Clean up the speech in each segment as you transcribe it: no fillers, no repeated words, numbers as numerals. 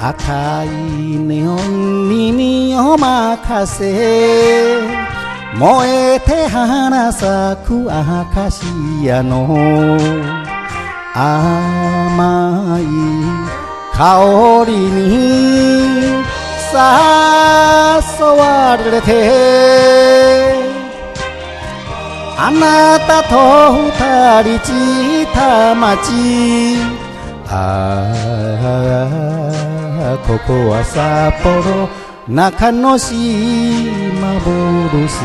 赤いネオンに身を任せ燃えて花咲くアカシアの甘い香りに誘われてあなたと二人散った街ここは札幌中之島ブルース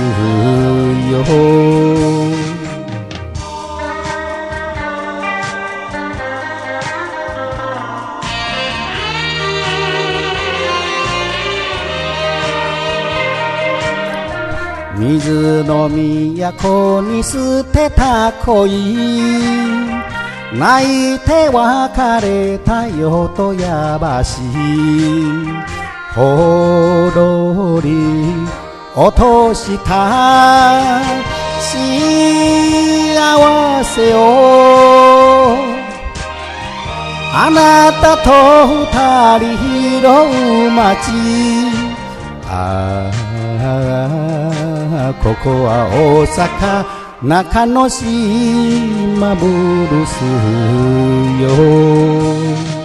よ水の都に捨てた恋泣いて別れたよとやばしほろり落とした幸せをあなたと二人拾う街ここは大阪中之島ブルースよ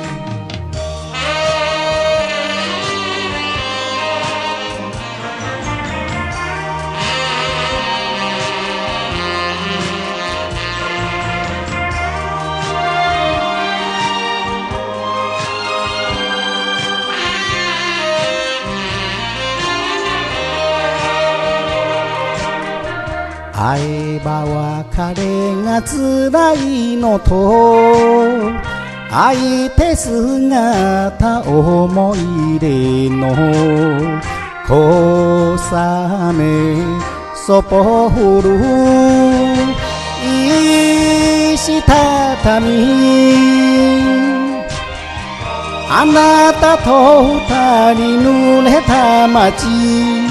会えば別れが辛いのと相手姿思い出の小雨そぽ降る石畳あなたと二人濡れた街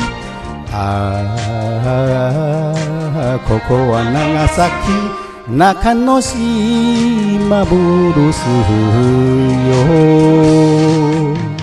ここは長崎中之島ブルースよ